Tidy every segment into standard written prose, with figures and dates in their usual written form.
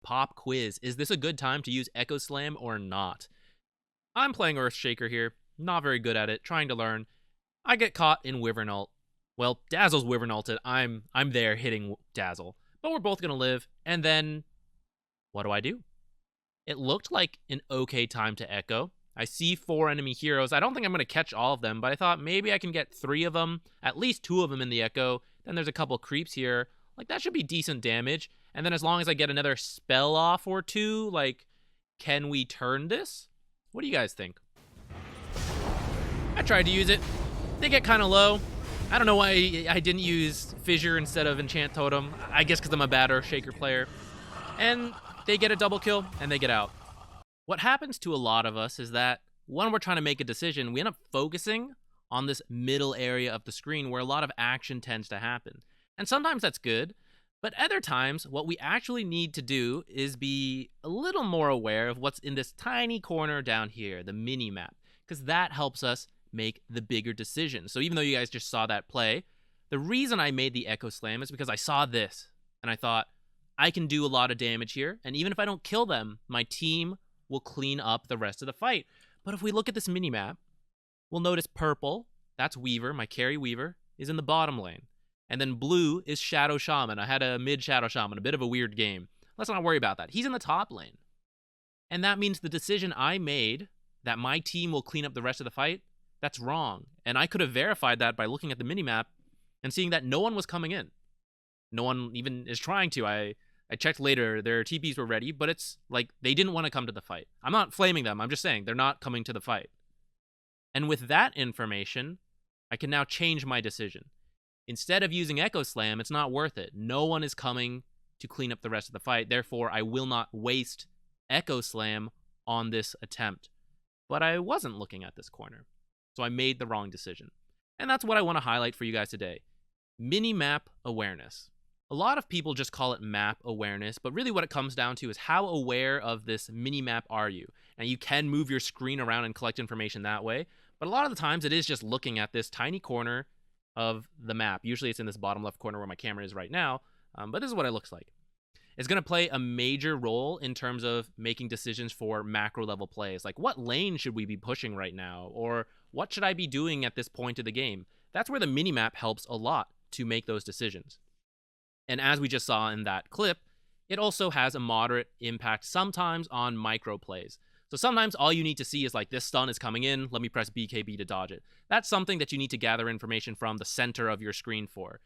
Pop quiz. Is this a good time to use Echo Slam or not? I'm playing Earthshaker here. Not very good at it. Trying to learn. I get caught in Wyvern ult. Well, Dazzle's Wyvern ulted. I'm there hitting Dazzle. But we're both going to live. And then, what do? It looked like an okay time to Echo. I see 4 enemy heroes. I don't think I'm going to catch all of them, but I thought maybe I can get 3 of them, at least 2 of them in the Echo. Then there's a couple creeps here. Like, that should be decent damage. And then as long as I get another spell off or 2, like, can we turn this? What do you guys think? I tried to use it. They get kind of low. I don't know why I didn't use Fissure instead of Enchant Totem. I guess because I'm a bad Earthshaker player. And they get a double kill, and they get out. What happens to a lot of us is that when we're trying to make a decision, we end up focusing on this middle area of the screen where a lot of action tends to happen. And sometimes that's good, but other times what we actually need to do is be a little more aware of what's in this tiny corner down here, the mini-map, because that helps us make the bigger decisions. So even though you guys just saw that play, the reason I made the Echo Slam is because I saw this, and I thought, I can do a lot of damage here, and even if I don't kill them, my team will clean up the rest of the fight. But if we look at this mini-map, we'll notice purple, that's Weaver, my carry Weaver, is in the bottom lane. And then blue is Shadow Shaman. I had a mid-Shadow Shaman, a bit of a weird game. Let's not worry about that. He's in the top lane. And that means the decision I made, that my team will clean up the rest of the fight, that's wrong. And I could have verified that by looking at the mini-map and seeing that no one was coming in. No one even is trying to. I checked later, their TPs were ready, but it's like they didn't want to come to the fight. I'm not flaming them, I'm just saying they're not coming to the fight. And with that information, I can now change my decision. Instead of using Echo Slam, it's not worth it. No one is coming to clean up the rest of the fight, therefore I will not waste Echo Slam on this attempt. But I wasn't looking at this corner, so I made the wrong decision. And that's what I want to highlight for you guys today. Mini-map awareness. A lot of people just call it map awareness, but really what it comes down to is how aware of this mini-map are you? Now, you can move your screen around and collect information that way, but a lot of the times it is just looking at this tiny corner of the map. Usually it's in this bottom left corner where my camera is right now, but this is what it looks like. It's going to play a major role in terms of making decisions for macro level plays, like what lane should we be pushing right now, or what should I be doing at this point of the game? That's where the mini-map helps a lot to make those decisions. And as we just saw in that clip, it also has a moderate impact sometimes on micro plays. So sometimes all you need to see is like, this stun is coming in, let me press BKB to dodge it. That's something that you need to gather information from the center of your screen for.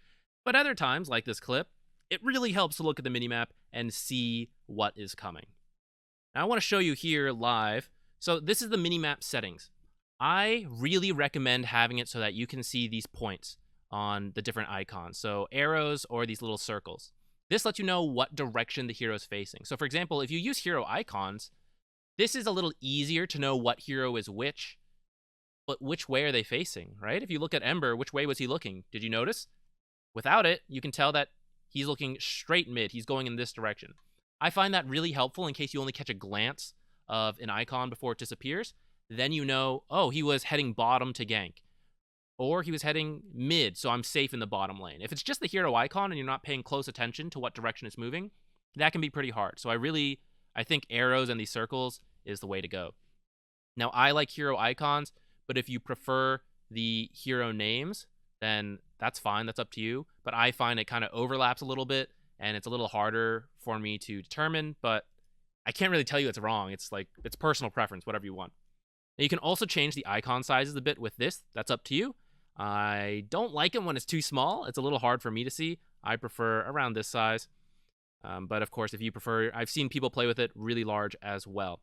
But other times, like this clip, it really helps to look at the minimap and see what is coming. Now I want to show you here live. So this is the minimap settings. I really recommend having it so that you can see these points on the different icons. So arrows or these little circles. This lets you know what direction the hero is facing. So for example, if you use hero icons, this is a little easier to know what hero is which, but which way are they facing, right? If you look at Ember, which way was he looking? Did you notice? Without it, you can tell that he's looking straight mid. He's going in this direction. I find that really helpful in case you only catch a glance of an icon before it disappears. Then you know, oh, he was heading bottom to gank. Or he was heading mid, so I'm safe in the bottom lane. If it's just the hero icon and you're not paying close attention to what direction it's moving, that can be pretty hard. So I think arrows and these circles is the way to go. Now, I like hero icons, but if you prefer the hero names, then that's fine. That's up to you. But I find it kind of overlaps a little bit, and it's a little harder for me to determine, but I can't really tell you it's wrong. It's like, it's personal preference, whatever you want. Now, you can also change the icon sizes a bit with this. That's up to you. I don't like it when it's too small. It's a little hard for me to see. I prefer around this size. But of course, if you prefer, I've seen people play with it really large as well.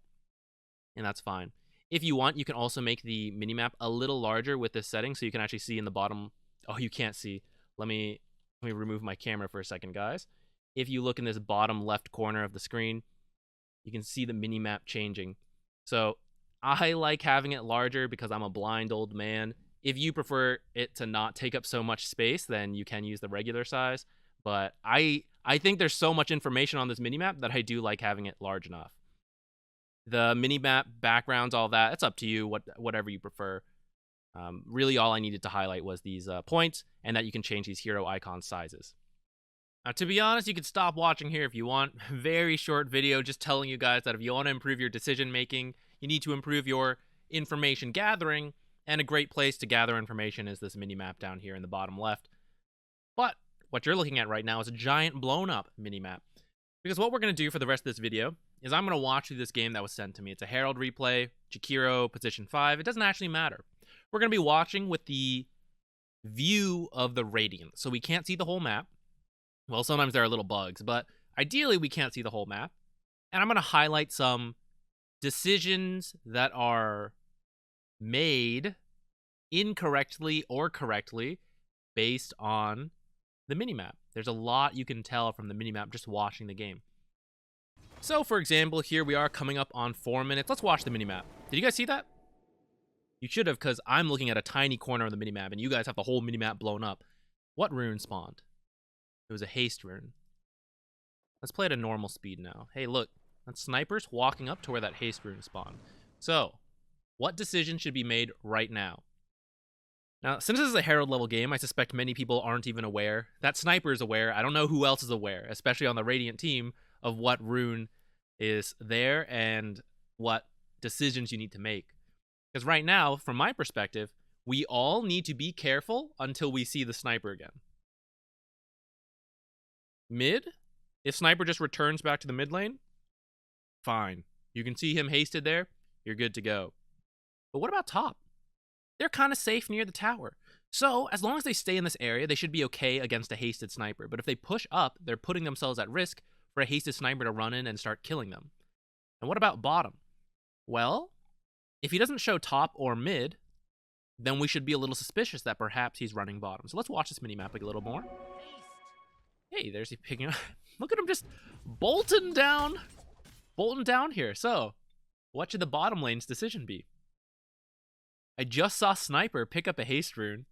And that's fine. If you want, you can also make the minimap a little larger with this setting so you can actually see in the bottom. Oh, you can't see. Let me remove my camera for a second, guys. If you look in this bottom left corner of the screen, you can see the minimap changing. So I like having it larger because I'm a blind old man. If you prefer it to not take up so much space, then you can use the regular size. But I think there's so much information on this minimap that I do like having it large enough. The minimap backgrounds, all that, it's up to you, whatever you prefer. Really all I needed to highlight was these points and that you can change these hero icon sizes. Now, to be honest, you could stop watching here if you want. Very short video just telling you guys that if you want to improve your decision making, you need to improve your information gathering, and a great place to gather information is this mini-map down here in the bottom left. But what you're looking at right now is a giant blown up mini-map. Because what we're going to do for the rest of this video is I'm going to watch through this game that was sent to me. It's a Herald replay, Jakiro, position 5. It doesn't actually matter. We're going to be watching with the view of the Radiant, so we can't see the whole map. Well, sometimes there are little bugs, but ideally we can't see the whole map. And I'm going to highlight some decisions that are made incorrectly or correctly based on the minimap. There's a lot you can tell from the minimap just watching the game. So, for example, here we are coming up on 4 minutes. Let's watch the minimap. Did you guys see that? You should have, because I'm looking at a tiny corner of the minimap, and you guys have the whole minimap blown up. What rune spawned? It was a haste rune. Let's play at a normal speed now. Hey, look. That's snipers walking up to where that haste rune spawned. So, what decision should be made right now? Now, since this is a Herald level game, I suspect many people aren't even aware. That sniper is aware. I don't know who else is aware, especially on the Radiant team, of what rune is there and what decisions you need to make. Because right now, from my perspective, we all need to be careful until we see the sniper again. Mid? If sniper just returns back to the mid lane, fine. You can see him hasted there, you're good to go. But what about top? They're kind of safe near the tower. So, as long as they stay in this area, they should be okay against a hasted sniper. But if they push up, they're putting themselves at risk for a hasted sniper to run in and start killing them. And what about bottom? Well, if he doesn't show top or mid, then we should be a little suspicious that perhaps he's running bottom. So let's watch this minimap a little more. Hey, there's he picking up. Look at him just bolting down here. So, what should the bottom lane's decision be? I just saw Sniper pick up a haste rune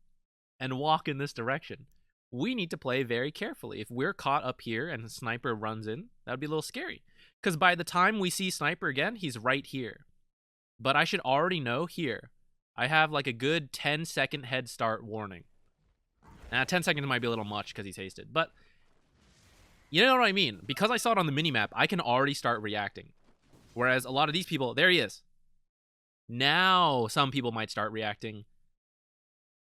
and walk in this direction. We need to play very carefully. If we're caught up here and the Sniper runs in, that would be a little scary. Because by the time we see Sniper again, he's right here. But I should already know here. I have like a good 10-second head start warning. Now, 10 seconds might be a little much because he's hasted. But you know what I mean? Because I saw it on the minimap, I can already start reacting. Whereas a lot of these people, there he is. Now some people might start reacting.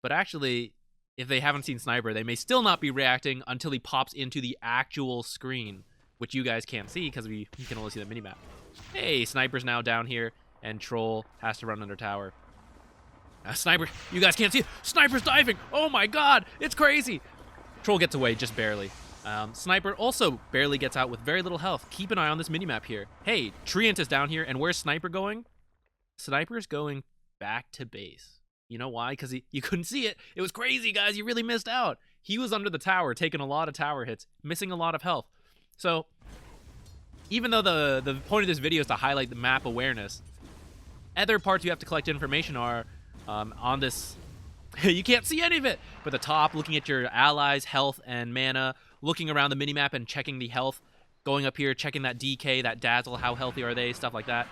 But actually, if they haven't seen Sniper, they may still not be reacting until he pops into the actual screen, which you guys can't see because we can only see the minimap. Hey, Sniper's now down here, and Troll has to run under tower. Sniper, you guys can't see it. Sniper's diving. Oh my god, it's crazy. Troll gets away just barely. Sniper also barely gets out with very little health. Keep an eye on this minimap here. Hey, Treant is down here, and where's Sniper going? Sniper's going back to base. You know why? Because you couldn't see it. It was crazy, guys. You really missed out. He was under the tower, taking a lot of tower hits, missing a lot of health. So, even though the point of this video is to highlight the map awareness, other parts you have to collect information are on this. You can't see any of it. But the top, looking at your allies' health and mana, looking around the minimap and checking the health, going up here, checking that DK, that dazzle, how healthy are they, stuff like that.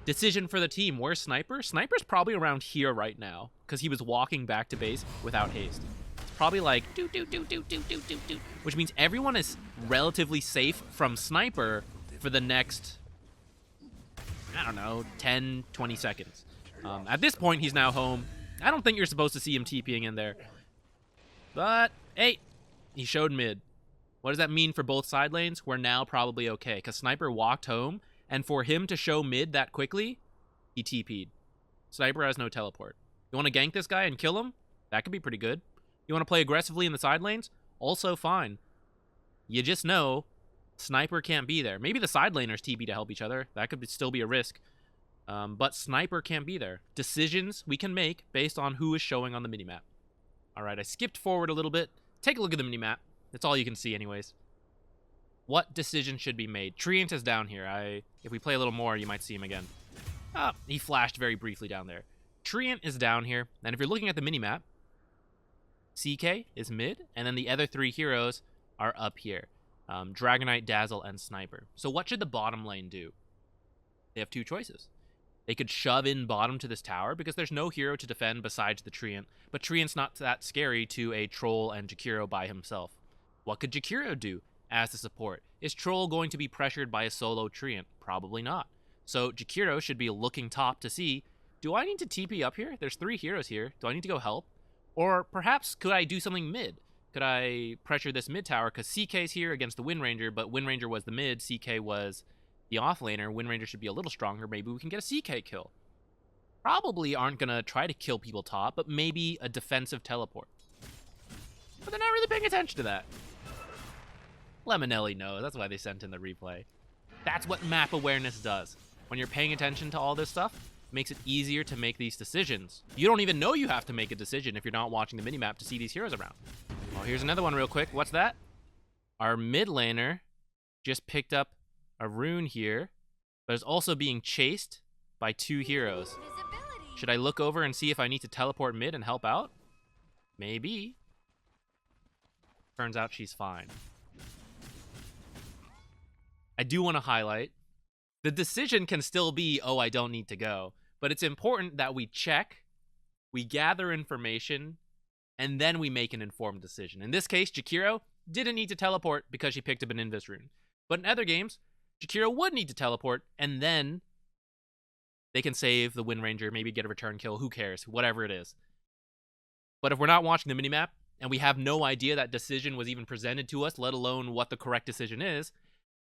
Decision for the team. Where's Sniper? Sniper's probably around here right now because he was walking back to base without haste. It's probably like which means everyone is relatively safe from Sniper for the next, I don't know, 10, 20 seconds. At this point, he's now home. I don't think you're supposed to see him TPing in there. But, hey, he showed mid. What does that mean for both side lanes? We're now probably okay because Sniper walked home. And for him to show mid that quickly, he TP'd. Sniper has no teleport. You want to gank this guy and kill him? That could be pretty good. You want to play aggressively in the side lanes? Also fine. You just know Sniper can't be there. Maybe the side laners TP to help each other. That could still be a risk. But Sniper can't be there. Decisions we can make based on who is showing on the minimap. Alright, I skipped forward a little bit. Take a look at the minimap. That's all you can see anyways. What decision should be made? Treant is down here. If we play a little more, you might see him again. He flashed very briefly down there. Treant is down here, and if you're looking at the minimap, CK is mid, and then the other three heroes are up here. Dragonite, Dazzle, and Sniper. So what should the bottom lane do? They have two choices. They could shove in bottom to this tower, because there's no hero to defend besides the Treant, but Treant's not that scary to a Troll and Jakiro by himself. What could Jakiro do as the support? Is Troll going to be pressured by a solo Treant? Probably not. So Jakiro should be looking top to see, do I need to TP up here? There's 3 heroes here. Do I need to go help? Or perhaps could I do something mid? Could I pressure this mid tower? Because CK's here against the Wind Ranger, but Wind Ranger was the mid, CK was the offlaner. Wind Ranger should be a little stronger. Maybe we can get a CK kill. Probably aren't going to try to kill people top, but maybe a defensive teleport. But they're not really paying attention to that. Lemonelli knows. That's why they sent in the replay. That's what map awareness does. When you're paying attention to all this stuff, it makes it easier to make these decisions. You don't even know you have to make a decision if you're not watching the minimap to see these heroes around. Oh, here's another one real quick. What's that? Our mid laner just picked up a rune here, but is also being chased by 2 heroes. Should I look over and see if I need to teleport mid and help out? Maybe. Turns out she's fine. I do want to highlight, the decision can still be, oh, I don't need to go. But it's important that we check, we gather information, and then we make an informed decision. In this case, Jakiro didn't need to teleport because she picked up an Invis rune. But in other games, Jakiro would need to teleport, and then they can save the Wind Ranger, maybe get a return kill, who cares, whatever it is. But if we're not watching the minimap, and we have no idea that decision was even presented to us, let alone what the correct decision is,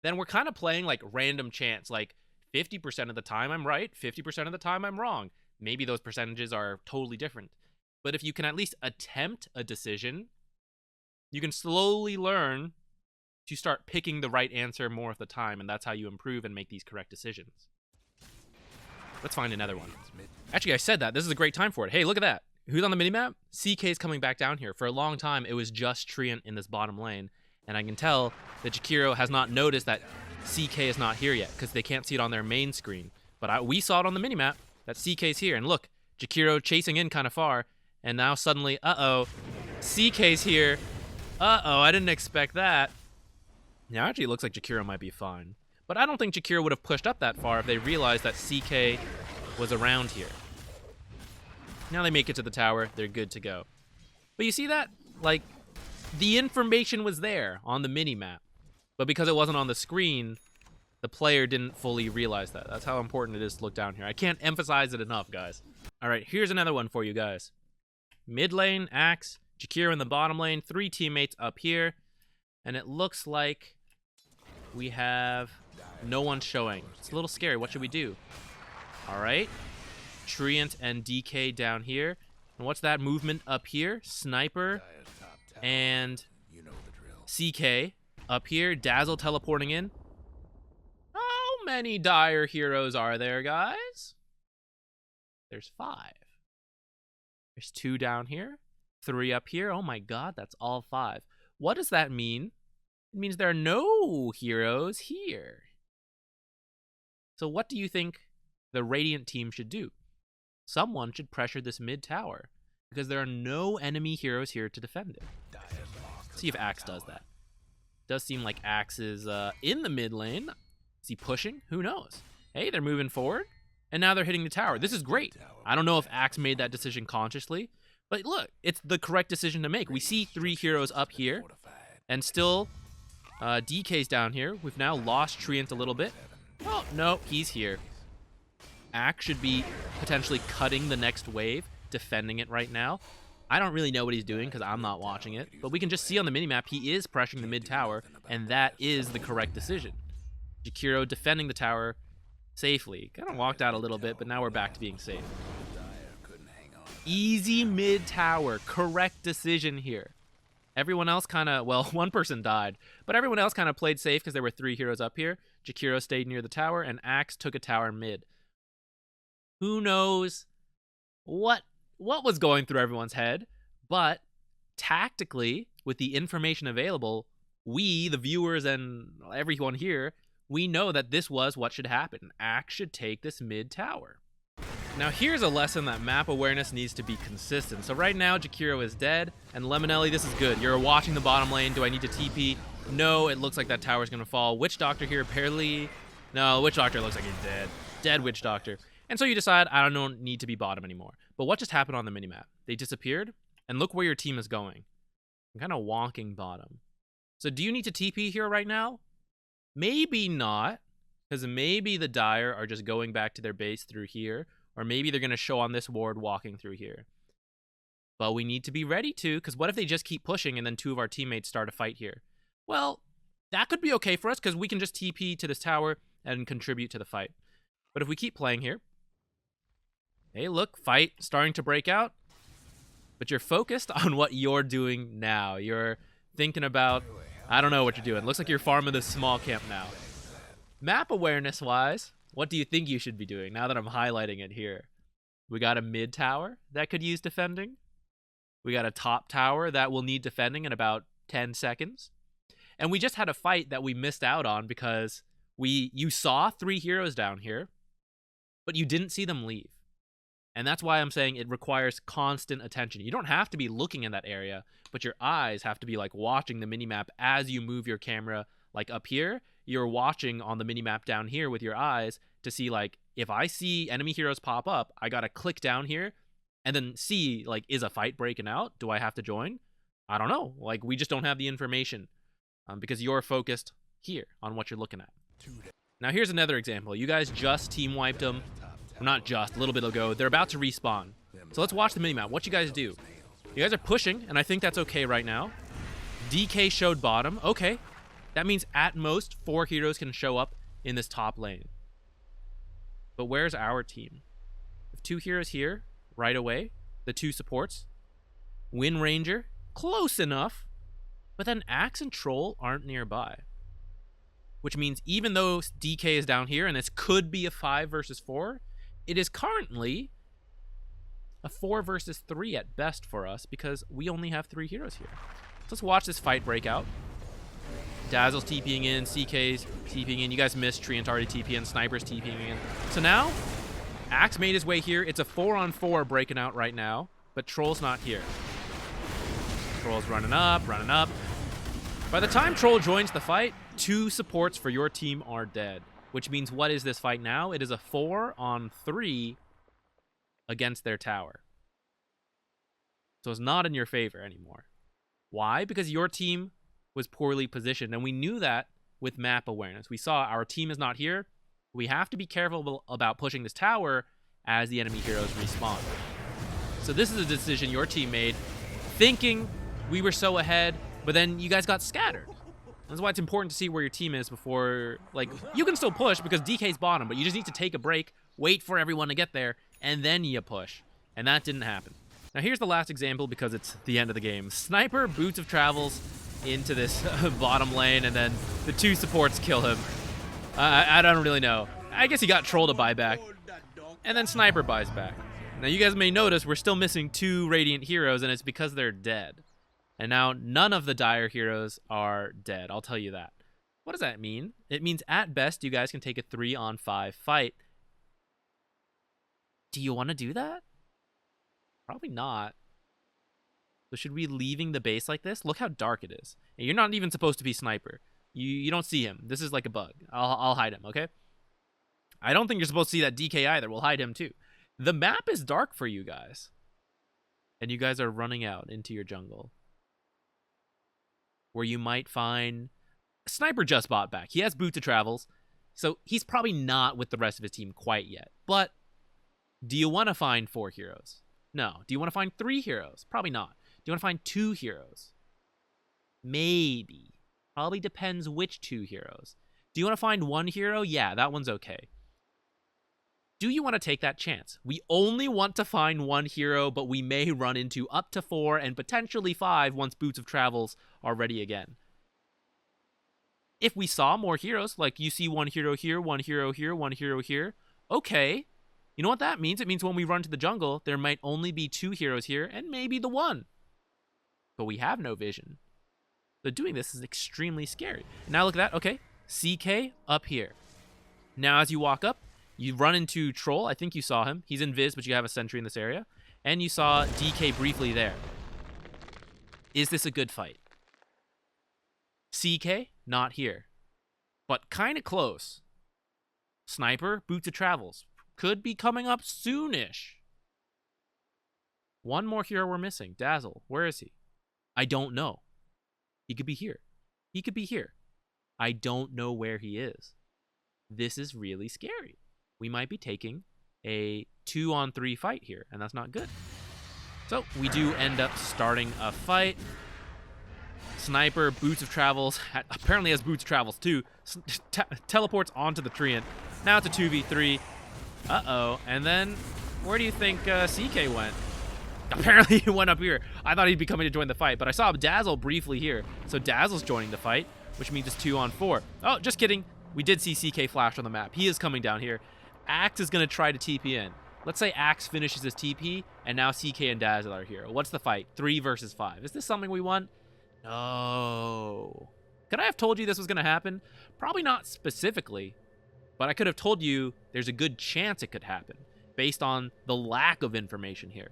then we're kind of playing like random chance, like 50% of the time I'm right, 50% of the time I'm wrong. Maybe those percentages are totally different. But if you can at least attempt a decision, you can slowly learn to start picking the right answer more of the time, and that's how you improve and make these correct decisions. Let's find another one. Actually, I said that. This is a great time for it. Hey, look at that. Who's on the minimap? CK's coming back down here. For a long time, it was just Treant in this bottom lane. And I can tell that Jakiro has not noticed that CK is not here yet because they can't see it on their main screen. But we saw it on the minimap that CK's here. And look, Jakiro chasing in kind of far. And now suddenly, uh-oh, CK's here. Uh-oh, I didn't expect that. Now, actually, it looks like Jakiro might be fine. But I don't think Jakiro would have pushed up that far if they realized that CK was around here. Now they make it to the tower. They're good to go. But you see that? Like, the information was there on the minimap. But because it wasn't on the screen, the player didn't fully realize that. That's how important it is to look down here. I can't emphasize it enough, guys. All right, here's another one for you guys. Mid lane, Axe, Jakiro in the bottom lane, 3 teammates up here. And it looks like we have no one showing. It's a little scary. What should we do? All right. Treant and DK down here. And what's that movement up here? Sniper and CK up here. Dazzle teleporting in. How many Dire heroes are there, guys? There's 5. There's 2 down here. 3 up here. Oh my god, that's all 5. What does that mean? It means there are no heroes here. So what do you think the Radiant team should do? Someone should pressure this mid tower because there are no enemy heroes here to defend it. Let's see if Axe does that. Does seem like Axe is in the mid lane. Is he pushing? Who knows? Hey, they're moving forward, and now they're hitting the tower. This is great. I don't know if Axe made that decision consciously, but look, it's the correct decision to make. We see 3 heroes up here, and still DK's down here. We've now lost Treant a little bit. Oh, no, he's here. Axe should be potentially cutting the next wave, defending it right now. I don't really know what he's doing because I'm not watching it, but we can just see on the minimap he is pressuring the mid tower, and that is the correct decision. Jakiro defending the tower safely. Kind of walked out a little bit, but now we're back to being safe. Easy mid tower. Correct decision here. Everyone else kind of, well, one person died, but everyone else kind of played safe because there were 3 heroes up here. Jakiro stayed near the tower, and Axe took a tower mid. Who knows what was going through everyone's head, but tactically, with the information available, we, the viewers and everyone here, we know that this was what should happen. Axe should take this mid tower. Now here's a lesson that map awareness needs to be consistent. So right now, Jakiro is dead, and Lemonelli, this is good. You're watching the bottom lane. Do I need to TP? No, it looks like that tower's gonna fall. Witch Doctor here, barely. No, Witch Doctor looks like he's dead. Dead Witch Doctor. And so you decide, I don't need to be bottom anymore. But what just happened on the minimap? They disappeared, and look where your team is going. I'm kind of wonking bottom. So do you need to TP here right now? Maybe not, because maybe the Dire are just going back to their base through here, or maybe they're going to show on this ward walking through here. But we need to be ready to, because what if they just keep pushing and then 2 of our teammates start a fight here? Well, that could be okay for us, because we can just TP to this tower and contribute to the fight. But if we keep playing here, hey, look, fight starting to break out. But you're focused on what you're doing now. You're thinking about, I don't know what you're doing. Looks like you're farming this small camp now. Map awareness-wise, what do you think you should be doing now that I'm highlighting it here? We got a mid tower that could use defending. We got a top tower that will need defending in about 10 seconds. And we just had a fight that we missed out on because you saw 3 heroes down here, but you didn't see them leave. And that's why I'm saying it requires constant attention. You don't have to be looking in that area, but your eyes have to be like watching the minimap as you move your camera. Like up here, you're watching on the minimap down here with your eyes to see, like, if I see enemy heroes pop up, I gotta click down here and then see, like, is a fight breaking out? Do I have to join? I don't know. Like, we just don't have the information because you're focused here on what you're looking at. Now, here's another example. You guys just team wiped them. Well, not just, a little bit ago. They're about to respawn. So let's watch the minimap. What you guys do? You guys are pushing, and I think that's okay right now. DK showed bottom. Okay. That means at most 4 heroes can show up in this top lane. But where's our team? If 2 heroes here, right away, the 2 supports. Wind Ranger, close enough. But then Axe and Troll aren't nearby. Which means even though DK is down here, and this could be a 5 versus 4, it is currently a 4 versus 3 at best for us because we only have 3 heroes here. So let's watch this fight break out. Dazzle's TPing in, CK's TPing in. You guys missed Treant already TPing, Sniper's TPing in. So now, Axe made his way here. It's a 4-on-4 breaking out right now, but Troll's not here. Troll's running up, running up. By the time Troll joins the fight, 2 supports for your team are dead. Which means what is this fight now? It is a 4-on-3 against their tower. So it's not in your favor anymore. Why? Because your team was poorly positioned, and we knew that with map awareness. We saw our team is not here. We have to be careful about pushing this tower as the enemy heroes respawn. So this is a decision your team made, thinking we were so ahead, but then you guys got scattered. That's why it's important to see where your team is before, like, you can still push because DK's bottom, but you just need to take a break, wait for everyone to get there, and then you push. And that didn't happen. Now here's the last example because it's the end of the game. Sniper Boots of Travels into this bottom lane, and then the 2 supports kill him. I don't really know. I guess he got Troll to buy back, and then Sniper buys back. Now you guys may notice we're still missing 2 Radiant heroes, and it's because they're dead. And now none of the Dire heroes are dead, I'll tell you that. What does that mean? It means at best you guys can take a 3-on-5 fight. Do you want to do that? Probably not. So should we be leaving the base like this? Look how dark it is. And you're not even supposed to be Sniper. You don't see him. This is like a bug. I'll hide him, okay? I don't think you're supposed to see that DK either. We'll hide him too. The map is dark for you guys. And you guys are running out into your jungle, where you might find Sniper just bought back. He has Boots of Travels, so he's probably not with the rest of his team quite yet. But do you want to find 4 heroes? No. Do you want to find 3 heroes? Probably not. Do you want to find 2 heroes? Maybe. Probably depends which 2 heroes. Do you want to find 1 hero? Yeah, that one's okay. Do you want to take that chance? We only want to find 1 hero, but we may run into up to 4 and potentially 5 once Boots of Travels are ready again. If we saw more heroes, like you see 1 hero here, 1 hero here, 1 hero here, okay. You know what that means? It means when we run to the jungle, there might only be 2 heroes here and maybe the 1. But we have no vision. So doing this is extremely scary. Now look at that. Okay, CK up here. Now as you walk up, you run into Troll. I think you saw him. He's invis, but you have a sentry in this area. And you saw DK briefly there. Is this a good fight? CK, not here. But kind of close. Sniper, Boots of Travels. Could be coming up soonish. 1 more hero we're missing. Dazzle. Where is he? I don't know. He could be here. He could be here. I don't know where he is. This is really scary. We might be taking a 2-on-3 fight here, and that's not good. So we do end up starting a fight. Sniper, Boots of Travels, apparently has Boots of Travels too, teleports onto the Treant. Now it's a 2v3. Uh-oh. And then, where do you think CK went? Apparently he went up here. I thought he'd be coming to join the fight, but I saw Dazzle briefly here. So Dazzle's joining the fight, which means it's 2-on-4. Oh, just kidding. We did see CK flash on the map. He is coming down here. Axe is going to try to TP in. Let's say Axe finishes his TP, and now CK and Dazzle are here. What's the fight? 3 versus 5. Is this something we want? No. Could I have told you this was going to happen? Probably not specifically, but I could have told you there's a good chance it could happen based on the lack of information here.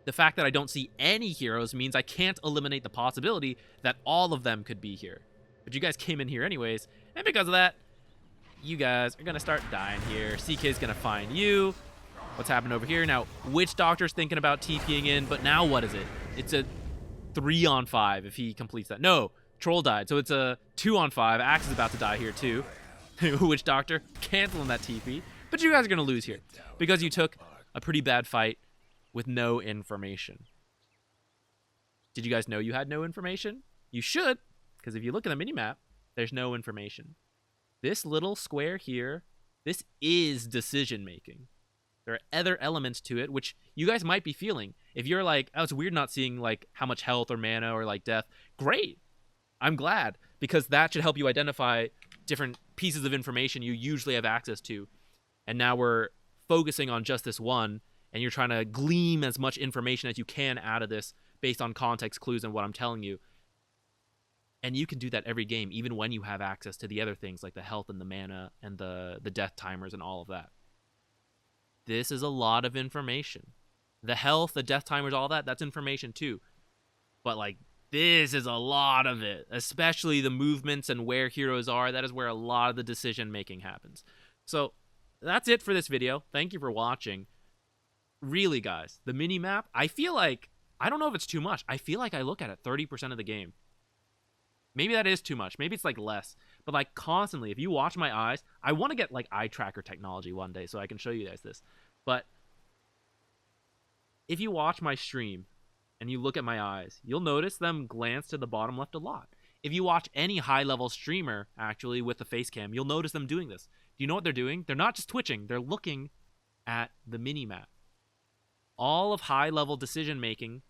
The fact that I don't see any heroes means I can't eliminate the possibility that all of them could be here. But you guys came in here anyways, and because of that, you guys are going to start dying here. CK's going to find you. What's happened over here? Now, Witch Doctor's thinking about TPing in, but now what is it? It's a 3-on-5 if he completes that. No, Troll died, so it's a 2-on-5. Axe is about to die here too. Witch Doctor canceling that TP. But you guys are going to lose here because you took a pretty bad fight with no information. Did you guys know you had no information? You should, because if you look at the minimap, there's no information. This little square here, this is decision making. There are other elements to it, which you guys might be feeling. If you're like, oh, it's weird not seeing like how much health or mana or like death. Great. I'm glad, because that should help you identify different pieces of information you usually have access to. And now we're focusing on just this one, and you're trying to glean as much information as you can out of this based on context clues and what I'm telling you. And you can do that every game, even when you have access to the other things like the health and the mana and the death timers and all of that. This is a lot of information. The health, the death timers, all that, that's information too. But like, this is a lot of it, especially the movements and where heroes are. That is where a lot of the decision making happens. So that's it for this video. Thank you for watching. Really, guys, the mini-map, I feel like, I don't know if it's too much. I feel like I look at it 30% of the game. Maybe that is too much. Maybe it's like less. But like constantly, if you watch my eyes, I want to get like eye tracker technology one day so I can show you guys this. But if you watch my stream and you look at my eyes, you'll notice them glance to the bottom left a lot. If you watch any high-level streamer, actually, with the face cam, you'll notice them doing this. Do you know what they're doing? They're not just twitching. They're looking at the mini-map. All of high-level decision-making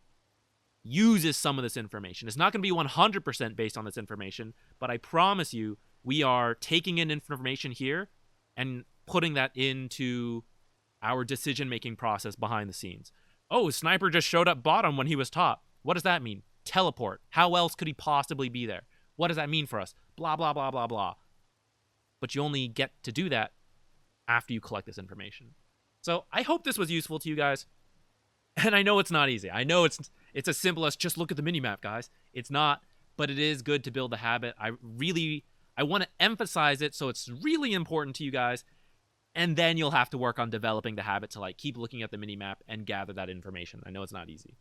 uses some of this information. It's not going to be 100% based on this information, but I promise you, we are taking in information here and putting that into our decision-making process behind the scenes. Oh, Sniper just showed up bottom when he was top. What does that mean? Teleport. How else could he possibly be there? What does that mean for us? Blah, blah, blah, blah, blah. But you only get to do that after you collect this information. So I hope this was useful to you guys. And I know it's not easy. I know it's as simple as just look at the minimap, guys. It's not, but it is good to build the habit. I want to emphasize it so it's really important to you guys. And then you'll have to work on developing the habit to like keep looking at the minimap and gather that information. I know it's not easy.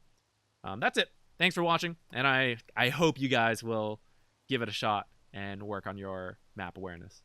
That's it. Thanks for watching. And I hope you guys will give it a shot and work on your map awareness.